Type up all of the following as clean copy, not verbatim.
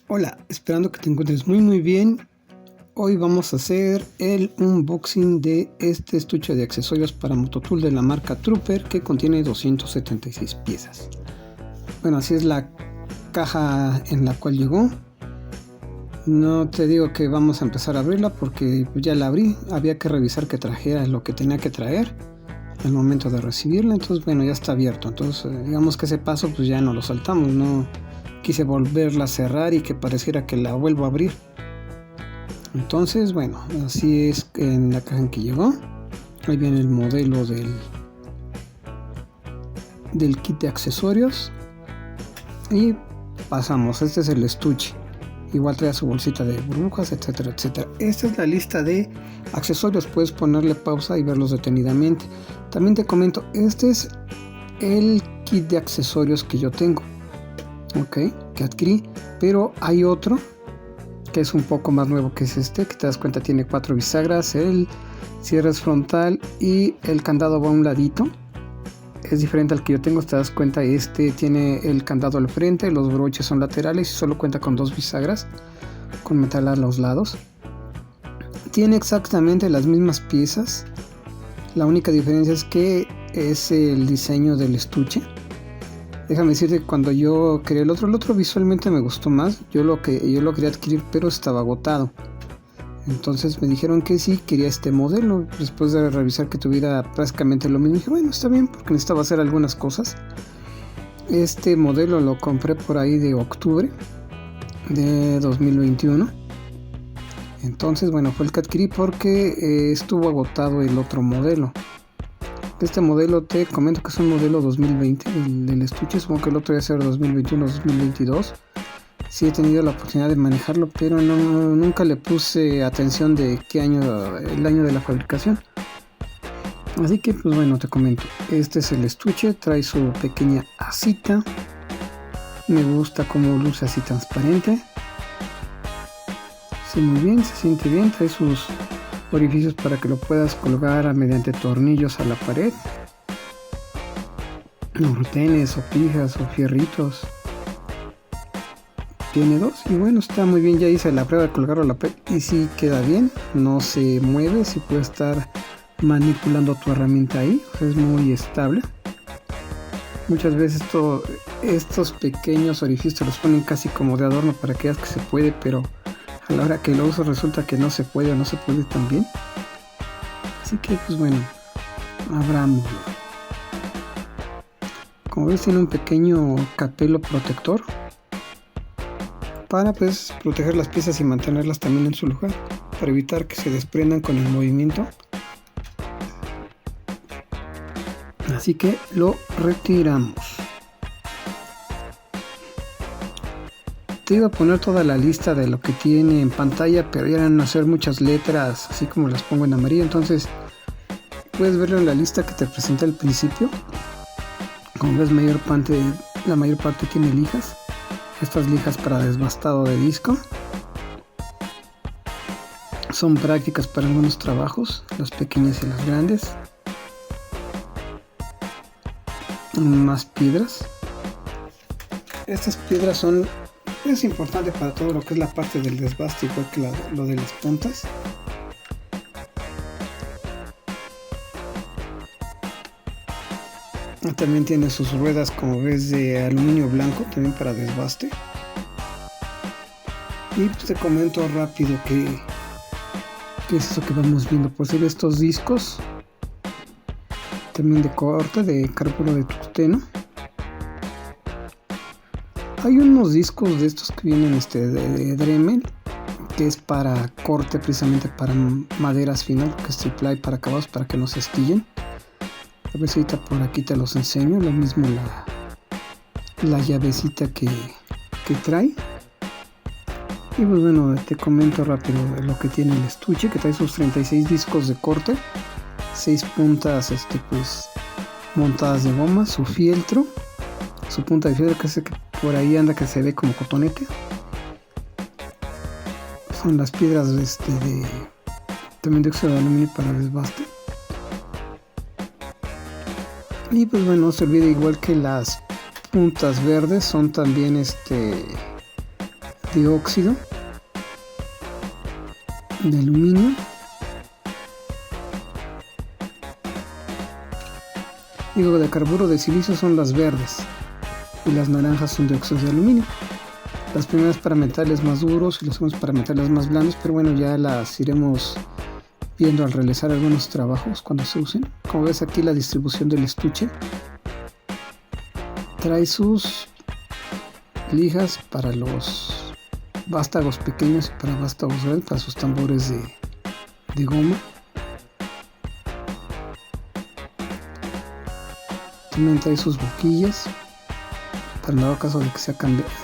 Hola, esperando que te encuentres muy bien. Hoy vamos a hacer el unboxing de este estuche de accesorios para Mototool de la marca Trooper que contiene 276 piezas. Bueno, así es la caja en la cual llegó. No te digo que vamos a empezar a abrirla porque ya la abrí. Había que revisar que trajera lo que tenía que traer al momento de recibirla. Entonces bueno, ya está abierto. Entonces digamos que ese paso pues ya no lo saltamos. No quise volverla a cerrar y que pareciera que la vuelvo a abrir. Entonces bueno, así es en la caja en que llegó. Ahí viene el modelo del kit de accesorios y pasamos. Este es el estuche, igual trae su bolsita de burbujas, etcétera, etcétera. Esta es la lista de accesorios. Puedes ponerle pausa y verlos detenidamente. También te comento, este es el kit de accesorios que yo tengo, que adquirí, pero hay otro que es un poco más nuevo, que es este, que te das cuenta tiene 4 bisagras, el cierre es frontal y el candado va a un ladito. Es diferente al que yo tengo, te das cuenta, este tiene el candado al frente, los broches son laterales y solo cuenta con 2 bisagras con metal a los lados. Tiene exactamente las mismas piezas, la única diferencia es que es el diseño del estuche. Déjame decirte que cuando yo quería el otro visualmente me gustó más. Yo lo quería adquirir, pero estaba agotado. Entonces me dijeron que sí, quería este modelo. Después de revisar que tuviera prácticamente lo mismo, dije, bueno, está bien, porque necesitaba hacer algunas cosas. Este modelo lo compré por ahí de octubre de 2021. Entonces, bueno, fue el que adquirí porque estuvo agotado el otro modelo. Este modelo te comento que es un modelo 2020 del estuche, supongo que el otro debe ser 2021-2022. Sí he tenido la oportunidad de manejarlo, pero nunca le puse atención de qué año, el año de la fabricación. Así que pues bueno, te comento, este es el estuche, trae su pequeña asita. Me gusta cómo luce así transparente. Sí, muy bien, se siente bien, trae sus orificios para que lo puedas colgar mediante tornillos a la pared, retenes o pijas o fierritos. Tiene 2 y bueno, está muy bien. Ya hice la prueba de colgarlo a la pared y sí queda bien, no se mueve, sí puede estar manipulando tu herramienta ahí, o sea, es muy estable. Muchas veces estos pequeños orificios te los ponen casi como de adorno para que veas que se puede, pero a la hora que lo uso resulta que no se puede o no se puede tan bien. Así que pues bueno, abramos. Como ves, tiene un pequeño capelo protector para pues proteger las piezas y mantenerlas también en su lugar, para evitar que se desprendan con el movimiento. Así que lo retiramos. Te iba a poner toda la lista de lo que tiene en pantalla, pero ya van a hacer muchas letras, así como las pongo en amarillo. Entonces puedes verlo en la lista que te presenté al principio. Como ves, la mayor parte tiene lijas. Estas lijas para desbastado de disco son prácticas para algunos trabajos, las pequeñas y las grandes. Más piedras. Estas piedras es importante para todo lo que es la parte del desbaste, igual que lo de las puntas. También tiene sus ruedas, como ves, de aluminio blanco, también para desbaste. Y pues te comento rápido qué es eso que vamos viendo. Pues estos discos, también de corte, de carburo de tungsteno. Hay unos discos de estos que vienen de Dremel, que es para corte, precisamente para maderas finas, que es triple para acabados, para que no se astillen. A ver si ahorita por aquí te los enseño. Lo mismo la llavecita que trae. Y pues bueno, te comento rápido lo que tiene el estuche, que trae sus 36 discos de corte, 6 puntas pues montadas de goma, su fieltro, su punta de fieltro, que es que por ahí anda, que se ve como cotonete. Son las piedras también de óxido de aluminio para desbaste. Y pues bueno, no se olvide, igual que las puntas verdes, son también de óxido de aluminio. Digo, de carburo de silicio son las verdes y las naranjas son de óxido de aluminio. Las primeras para metales más duros y las segundas para metales más blandos, pero bueno, ya las iremos viendo al realizar algunos trabajos cuando se usen. Como ves aquí, la distribución del estuche trae sus lijas para los vástagos pequeños y para vástagos grandes, para sus tambores de goma. También trae sus boquillas para dado caso de que sea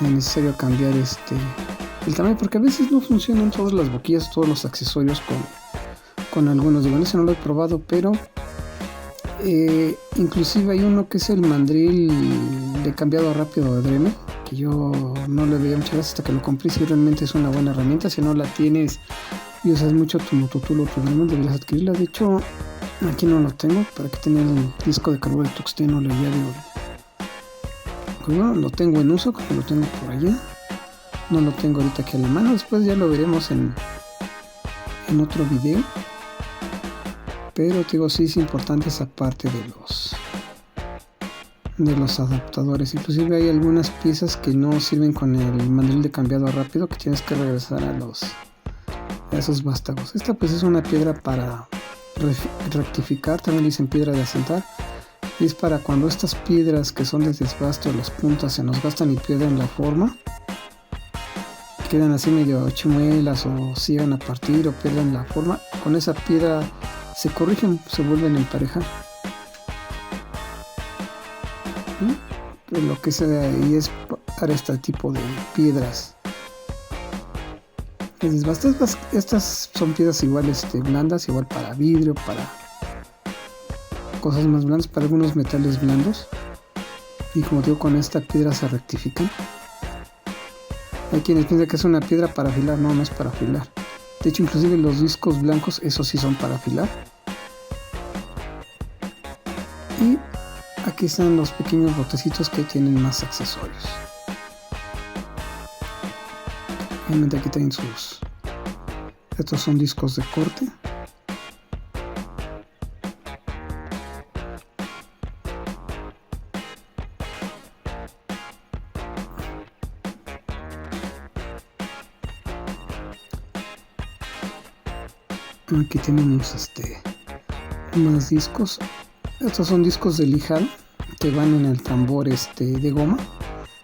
necesario cambiar el tamaño, porque a veces no funcionan todas las boquillas, todos los accesorios con algunos. Digo, ese no lo he probado, pero inclusive hay uno que es el mandril de cambiado rápido de Dremel, que yo no le veía muchas gracias hasta que lo compré. Si realmente es una buena herramienta, si no la tienes y usas mucho tu mototool o tu Dremel, deberías adquirirla. De hecho, aquí no lo tengo, para que tenga el disco de carburo de tungsteno, la llave. Bueno, lo tengo en uso, como lo tengo por allá. No lo tengo ahorita aquí a la mano, después ya lo veremos en otro video. Pero te digo, sí es importante esa parte de los adaptadores. Inclusive hay algunas piezas que no sirven con el mandril de cambiado rápido, que tienes que regresar a esos vástagos. Esta pues es una piedra para rectificar, también dicen piedra de asentar. Y es para cuando estas piedras que son de desbaste, las puntas se nos gastan y pierden la forma, quedan así medio chimuelas o se llegan a partir o pierden la forma. Con esa piedra se corrigen, se vuelven a emparejar. Lo que sea, y es para este tipo de piedras. Estas son piedras igual blandas, igual para vidrio, para cosas más blandas, para algunos metales blandos. Y como digo, con esta piedra se rectifican. Hay quienes piensan que es una piedra para afilar, no es para afilar. De hecho, inclusive los discos blancos, esos sí son para afilar. Y aquí están los pequeños botecitos que tienen más accesorios. Obviamente aquí tienen estos son discos de corte. Aquí tenemos más discos. Estos son discos de lijado que van en el tambor de goma.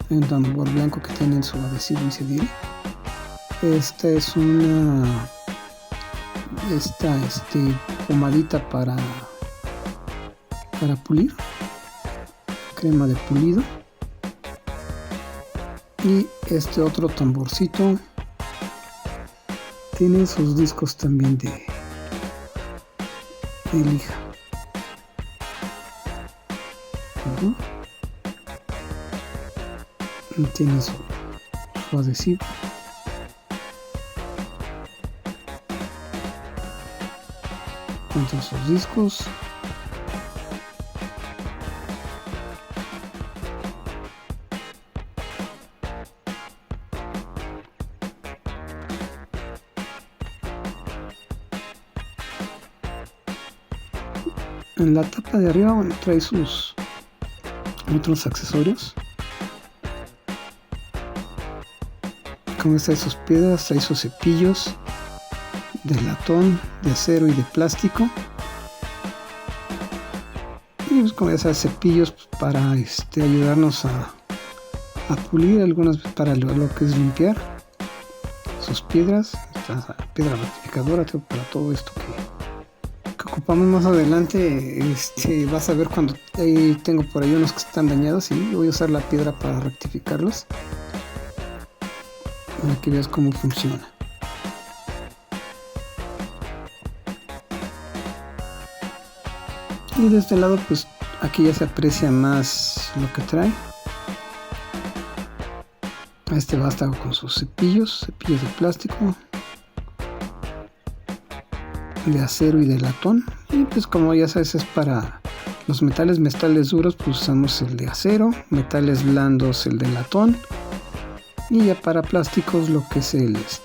Hay un tambor blanco que tiene su adhesivo incidible. Esta es pomadita para pulir, crema de pulido. Y este otro tamborcito tiene sus discos también de lija. Tiene su adhesivo. Con sus discos. En la tapa de arriba, bueno, trae sus otros accesorios. Como esta, sus piedras, trae sus cepillos de latón, de acero y de plástico. Y pues, como esas cepillos para ayudarnos a pulir, algunas para lo que es limpiar sus piedras. Esta piedra rectificadora para todo esto que ocupamos más adelante. Vas a ver cuando tengo por ahí unos que están dañados y voy a usar la piedra para rectificarlos, para que veas cómo funciona. Y de este lado, pues aquí ya se aprecia más lo que trae. Vástago con sus cepillos de plástico, de acero y de latón. Y pues como ya sabes, es para los metales duros, pues usamos el de acero, metales blandos el de latón, Y ya para plásticos lo que es los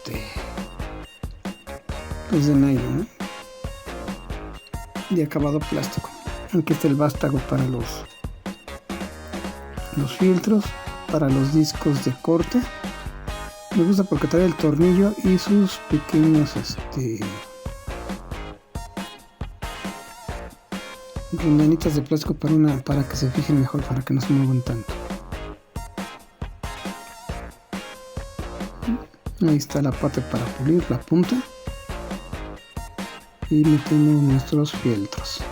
de nylon, ¿no? De acabado plástico. Aquí está el vástago para los filtros, para los discos de corte. Me gusta porque trae el tornillo y sus pequeños rondanitas de plástico para que se fijen mejor, para que no se muevan tanto. Ahí está la parte para pulir la punta y metemos nuestros fieltros.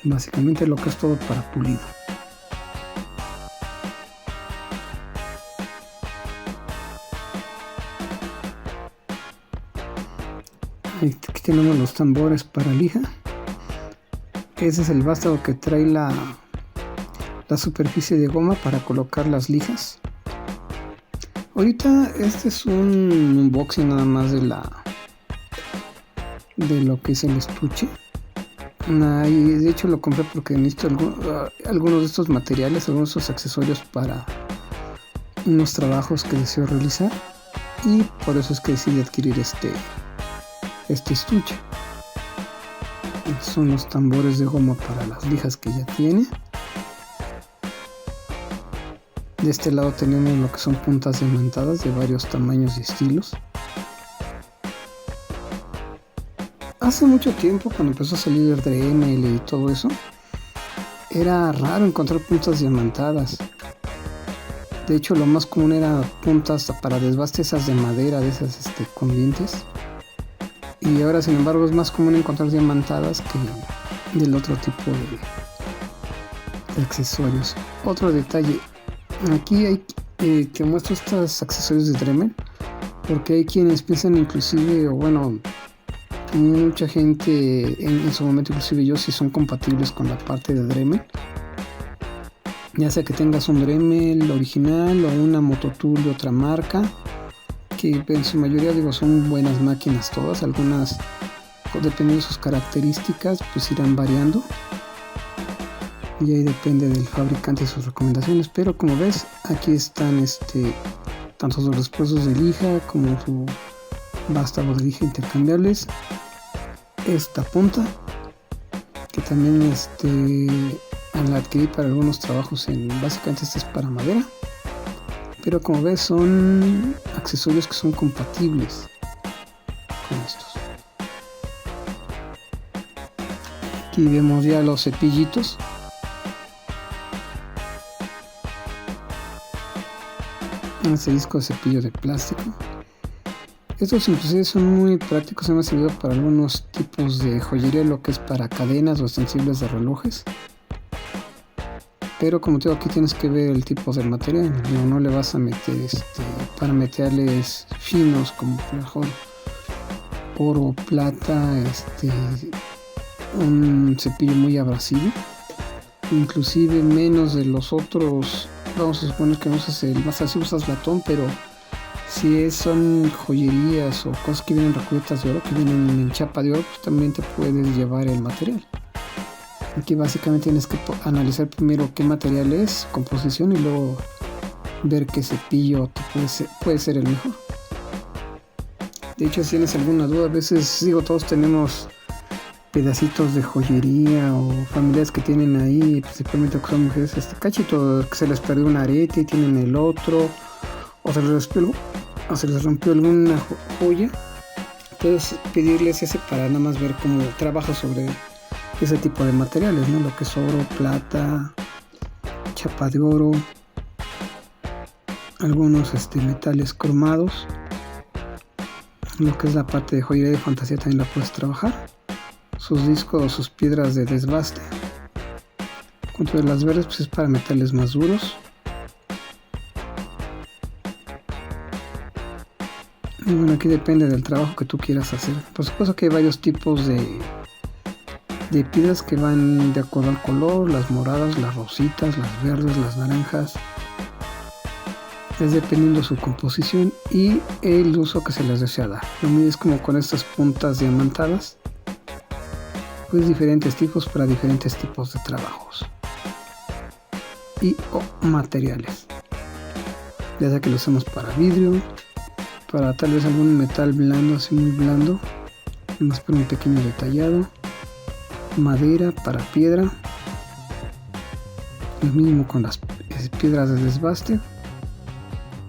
Básicamente lo que es todo para pulido. Aquí tenemos los tambores para lija. Ese es el vástago que trae la superficie de goma para colocar las lijas. Ahorita este es un unboxing nada más de lo que es el estuche. Y de hecho lo compré porque necesito algunos de estos materiales, algunos de estos accesorios para unos trabajos que deseo realizar, y por eso es que decidí adquirir este estuche. Son los tambores de goma para las lijas que ya tiene. De este lado tenemos lo que son puntas diamantadas de varios tamaños y estilos. Hace mucho tiempo, cuando empezó a salir el Dremel y todo eso, era raro encontrar puntas diamantadas. De hecho, lo más común era puntas para desbaste, esas de madera, de esas con dientes. Y ahora, sin embargo, es más común encontrar diamantadas que del otro tipo de accesorios. Otro detalle, aquí hay que muestro estos accesorios de Dremel, porque hay quienes piensan inclusive, o bueno, mucha gente en su momento, inclusive yo, si son compatibles con la parte de Dremel, ya sea que tengas un Dremel original o una Mototool de otra marca, que en su mayoría son buenas máquinas todas. Algunas, dependiendo de sus características, pues irán variando, y ahí depende del fabricante y sus recomendaciones. Pero como ves, aquí están tanto los repuestos de lija como su vástago de lija intercambiables. Esta punta que también al adquirir para algunos trabajos, básicamente es para madera, pero como ves son accesorios que son compatibles con estos. Aquí vemos ya los cepillitos. Este disco de cepillo de plástico. Estos inclusive son muy prácticos, me han servido para algunos tipos de joyería, lo que es para cadenas o extensibles de relojes. Pero como te digo, aquí tienes que ver el tipo de material. No le vas a meter para meterles finos como mejor oro, plata, un cepillo muy abrasivo, inclusive menos de los otros. Vamos a suponer que no usas más así, usas latón, pero si son joyerías o cosas que vienen recubiertas de oro, que vienen en chapa de oro, pues también te puedes llevar el material. Aquí básicamente tienes que analizar primero qué material es, composición, y luego ver qué cepillo puede ser el mejor. De hecho, si tienes alguna duda, a veces todos tenemos pedacitos de joyería o familiares que tienen ahí, principalmente que son mujeres, cachito que se les perdió un arete y tienen el otro, o se les rompió alguna joya. Puedes pedirles ese para nada más ver cómo trabaja sobre ese tipo de materiales, ¿no? Lo que es oro, plata, chapa de oro, algunos metales cromados. Lo que es la parte de joyería de fantasía también la puedes trabajar. Sus discos o sus piedras de desbaste. Cuanto de las verdes, pues es para metales más duros. Y bueno, aquí depende del trabajo que tú quieras hacer. Por supuesto que hay varios tipos de piedras que van de acuerdo al color: las moradas, las rositas, las verdes, las naranjas. Es dependiendo su composición y el uso que se les desea dar. Lo mismo es como con estas puntas diamantadas. pues diferentes tipos para diferentes tipos de trabajos y materiales, ya sea que lo usemos para vidrio, para tal vez algún metal blando, así muy blando, más para un pequeño detallado, madera para piedra, lo mismo con las piedras de desbaste,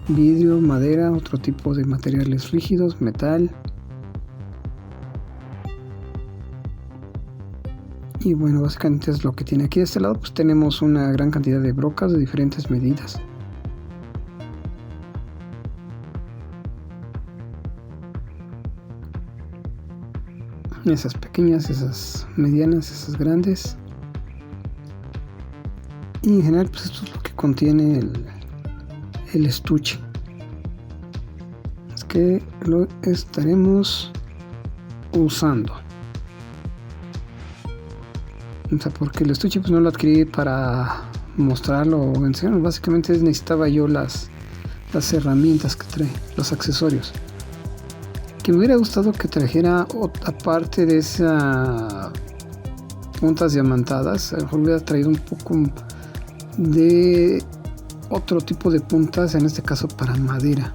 vidrio, madera, otro tipo de materiales rígidos, metal. Y bueno, básicamente es lo que tiene aquí. De este lado pues tenemos una gran cantidad de brocas de diferentes medidas. Esas pequeñas, esas medianas, esas grandes. Y en general pues esto es lo que contiene el estuche. Es que lo estaremos usando. O sea, porque el estuche pues no lo adquirí para mostrarlo o enseñarlo. Básicamente necesitaba yo las herramientas que trae, los accesorios. Que me hubiera gustado que trajera, aparte de esas puntas diamantadas, a lo mejor hubiera traído un poco de otro tipo de puntas, en este caso para madera,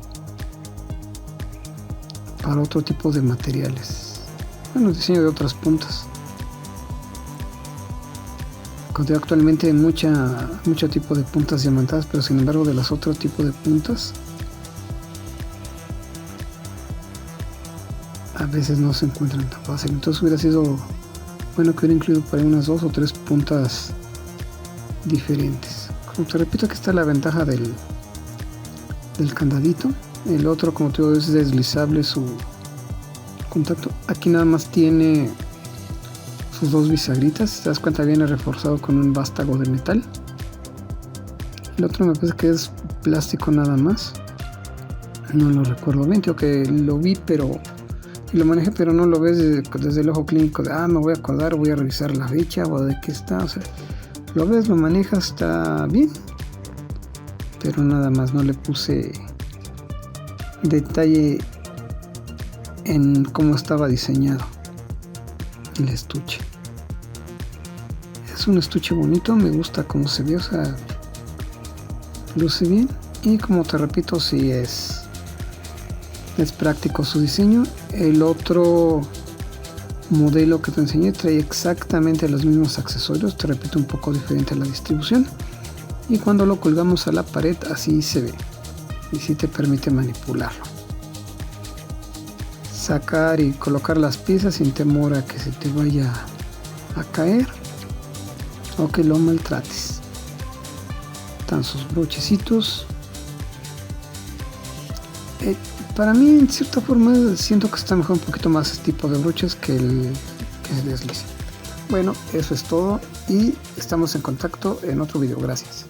para otro tipo de materiales. Bueno, diseño de otras puntas. Actualmente hay mucho tipo de puntas diamantadas, pero sin embargo de los otros tipos de puntas a veces no se encuentran tan fácil. Entonces hubiera sido bueno que hubiera incluido por ahí unas 2 o 3 puntas diferentes. Como te repito, aquí está la ventaja del candadito. El otro, como te digo, es deslizable su contacto. Aquí nada más tiene sus 2 bisagritas. Si te das cuenta, viene reforzado con un vástago de metal. El otro me parece que es plástico nada más. No lo recuerdo bien, creo que lo vi y lo manejé, pero no lo ves desde el ojo clínico de me voy a acordar, voy a revisar la fecha o de qué está. O sea, lo ves, lo manejas, está bien, pero nada más, no le puse detalle en cómo estaba diseñado el estuche. Es un estuche bonito, me gusta cómo se ve, o sea, luce bien, y como te repito, sí es práctico su diseño. El otro modelo que te enseñé trae exactamente los mismos accesorios, te repito, un poco diferente a la distribución, y cuando lo colgamos a la pared así se ve y sí te permite manipularlo, sacar y colocar las piezas sin temor a que se te vaya a caer o que lo maltrates. Están sus brochecitos. Para mí, en cierta forma, siento que está mejor un poquito más este tipo de broches que el deslice. Bueno, eso es todo y estamos en contacto en otro video. Gracias.